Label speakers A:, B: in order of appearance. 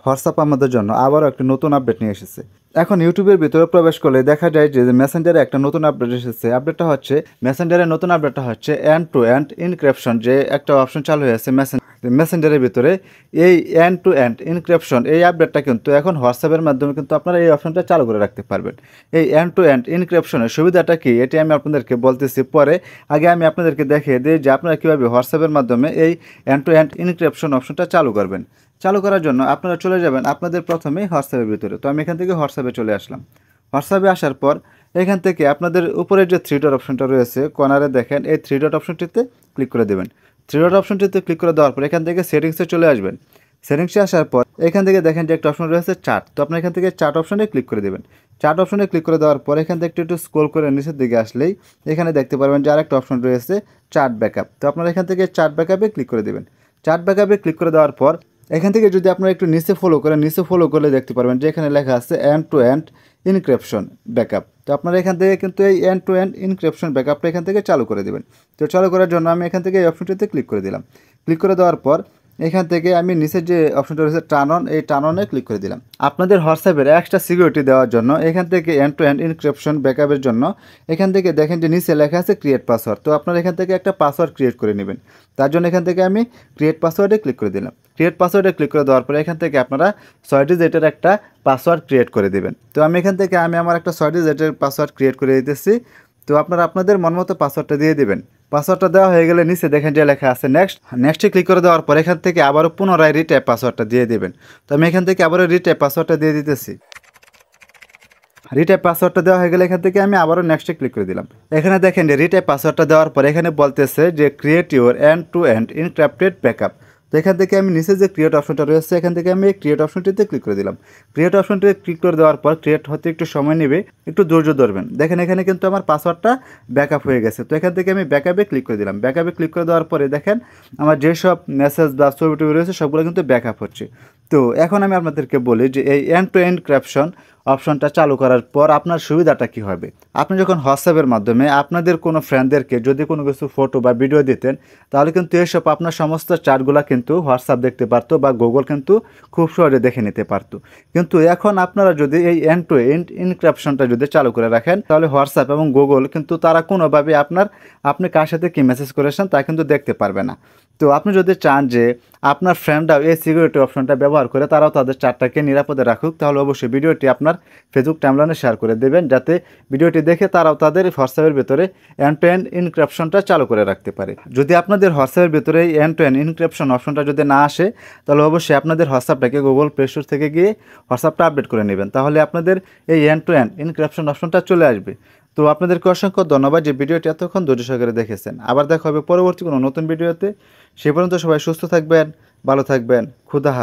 A: WhatsApp আমাদের জন্য আবারও একটি নতুন আপডেট নিয়ে এসেছে। এখন ইউটিউবের ভিতরে প্রবেশ করলে দেখা যায় যে মেসেঞ্জারে একটা নতুন আপডেট এসেছে। মেসেঞ্জারের নতুন আপডেটটা হচ্ছে এন্ড টু এন্ড ইনক্রিপশন, যে একটা অপশন চালু হয়েছে মেসেঞ্জারের ভিতরে। এই এন্ড টু এন্ড ইনক্রিপশন এই আপডেটটা কিন্তু এখন হোয়াটসঅ্যাপের মাধ্যমে কিন্তু আপনারা এই অপশনটা চালু করে রাখতে পারবেন। এই এন্ড টু এন্ড ইনক্রিপশনের সুবিধাটা কি এটি আমি আপনাদেরকে বলতেছি পরে। আগে আমি আপনাদেরকে দেখিয়ে দিই যে আপনারা কীভাবে হোয়াটসঅ্যাপের মাধ্যমে এই এন্ড টু এন্ড ইনক্রিপশন অপশনটা চালু করবেন। চালু করার জন্য আপনারা চলে যাবেন আপনাদের প্রথমেই হোয়াটসঅ্যাপের ভিতরে। তো আমি এখান থেকে হোয়াটসঅ্যাপে চলে আসলাম। হোয়াটসঅ্যাপে আসার পর এখান থেকে আপনাদের উপরের যে থ্রি ডট অপশনটা রয়েছে কর্নারে দেখেন, এই থ্রি ডট অপশনটিতে ক্লিক করে দেবেন। থ্রি ডট অপশনটিতে ক্লিক করে দেওয়ার পর এখান থেকে সেটিংসে চলে আসবেন। সেটিংসে আসার পর এখান থেকে দেখেন যে একটা অপশন রয়েছে চার্ট। তো আপনার এখান থেকে চার্ট অপশনে ক্লিক করে দেবেন। চার্ট অপশনে ক্লিক করে দেওয়ার পর এখান থেকে একটু স্ক্রল করে নিচের দিকে আসলেই এখানে দেখতে পারবেন যে আরেকটা অপশন রয়েছে চার্ট ব্যাকআপ। তো আপনারা এখান থেকে চার্ট ব্যাকআপে ক্লিক করে দেবেন। চার্ট ব্যাকআপে ক্লিক করে দেওয়ার পর এখান থেকে যদি আপনারা একটু নিচে ফলো করলে দেখতে পারবেন যে এখানে লেখা আছে end to end encryption backup. তো আপনারা এখান থেকে কিন্তু এই এন্ড টু এন্ড ইনক্রিপশন ব্যাকআপটা এখান থেকে চালু করে দেবেন। তো চালু করার জন্য আমি এখান থেকে এই অপশনটিতে ক্লিক করে দিলাম। ক্লিক করে দেওয়ার পর এখান থেকে আমি নিচের যে অপশনটা রয়েছে টার্ন অন, এই টার্ন অনে ক্লিক করে দিলাম। আপনাদের হোয়াটসঅ্যাপের এক্সট্রা সিকিউরিটি দেওয়ার জন্য এখান থেকে এন্ড টু এন্ড ইনক্রিপশন ব্যাকআপের জন্য এখান থেকে দেখেন যে নিচে লেখা আছে ক্রিয়েট পাসওয়ার্ড। তো আপনারা এখান থেকে একটা পাসওয়ার্ড ক্রিয়েট করে নেবেন। তার জন্য এখান থেকে আমি ক্রিয়েট পাসওয়ার্ডে ক্লিক করে দিলাম। ক্রিয়েট পাসওয়ার্ডে ক্লিক করে দেওয়ার পরে এখান থেকে আপনারা 6 ডিজিটের একটা পাসওয়ার্ড ক্রিয়েট করে দেবেন। তো আমি এখান থেকে আমার একটা 6 ডিজিটের পাসওয়ার্ড ক্রিয়েট করে দিতেছি। তো আপনারা আপনাদের মন মতো পাসওয়ার্ডটা দিয়ে দেবেন। পাসওয়ার্ডটা দেওয়া হয়ে গেলে নিচে দেখেন যে লেখা আছে নেক্সটে ক্লিক করে দেওয়ার পর এখান থেকে আবারও পুনরায় রিটাইপ পাসওয়ার্ডটা দিয়ে দেবেন। তো আমি এখান থেকে আবারও রিটাইপ পাসওয়ার্ডটা দিয়ে দিতেছি। রিটাইপ পাসওয়ার্ডটা দেওয়া হয়ে গেলে এখান থেকে আমি আবারও নেক্সটে ক্লিক করে দিলাম। এখানে দেখেন যে রিটাইপ পাসওয়ার্ডটা দেওয়ার পর এখানে বলতেছে যে create your end to end encrypted backup. তো এখান থেকে আমি নিচে যে ক্রিয়েট অপশনটা রয়েছে এখান থেকে আমি এই ক্রিয়েট অপশনটিতে ক্লিক করে দিলাম। ক্রিয়েট অপশনটিতে ক্লিক করে দেওয়ার পর ক্রিয়েট হতে একটু সময় নেবে, একটু ধৈর্য ধরবেন। দেখেন এখানে কিন্তু আমার পাসওয়ার্ডটা ব্যাকআপ হয়ে গেছে। তো এখান থেকে আমি ব্যাকআপে ক্লিক করে দিলাম। ব্যাকআপে ক্লিক করে দেওয়ার পরে দেখেন আমার যেসব মেসেজ বা ছবি টবি রয়েছে সবগুলো কিন্তু ব্যাকআপ হচ্ছে। তো এখন আমি আপনাদেরকে বলি যে এই এন্ড টু এন্ড ক্রিপশন অপশনটা চালু করার পর আপনার সুবিধাটা কী হবে। আপনি যখন হোয়াটসঅ্যাপের মাধ্যমে আপনাদের কোনো ফ্রেন্ডদেরকে যদি কোনো কিছু ফটো বা ভিডিও দিতেন, তাহলে কিন্তু এসব আপনার সমস্ত চার্টগুলো কিন্তু হোয়াটসঅ্যাপ দেখতে পারতো বা গুগল কিন্তু খুব সহজে দেখে নিতে পারতো। কিন্তু এখন আপনারা যদি এই এন্ড টু এন্ড ইনক্রিপশনটা যদি চালু করে রাখেন, তাহলে হোয়াটসঅ্যাপ এবং গুগল কিন্তু তারা কোনোভাবে আপনি কার সাথে কী মেসেজ করেছেন তা কিন্তু দেখতে পারবে না। তো আপনি যদি চান যে আপনার ফ্রেন্ডরাও এই সিকিউরিটি অপশনটা ব্যবহার করে তারাও তাদের চার্টটাকে নিরাপদে রাখুক, তাহলে অবশ্যই ভিডিওটি আপনার ফেসবুক টাইমলাইনে শেয়ার করে দেবেন, যাতে ভিডিওটি দেখে তারাও তাদের হোয়াটসঅ্যাপের ভিতরে এন্ড টু এন্ড ইনক্রিপশনটা চালু করে রাখতে পারে। যদি আপনাদের হোয়াটসঅ্যাপের ভিতরে এই এন্ড টু এন্ড ইনক্রিপশন অপশনটা যদি না আসে, তাহলে অবশ্যই আপনাদের হোয়াটসঅ্যাপটাকে গুগল প্লে স্টোর থেকে গিয়ে হোয়াটসঅ্যাপটা আপডেট করে নেবেন, তাহলে আপনাদের এই এন্ড টু এন্ড ইনক্রিপশন অপশনটা চলে আসবে। তো আপনাদেরকে অসংখ্য ধন্যবাদ যে ভিডিওটি এতক্ষণ ধৈর্য সহকারে দেখেছেন। আবার দেখা হবে পরবর্তী কোনো নতুন ভিডিওতে। সে পর্যন্ত সবাই সুস্থ থাকবেন, ভালো থাকবেন। খুদা হাফেজ।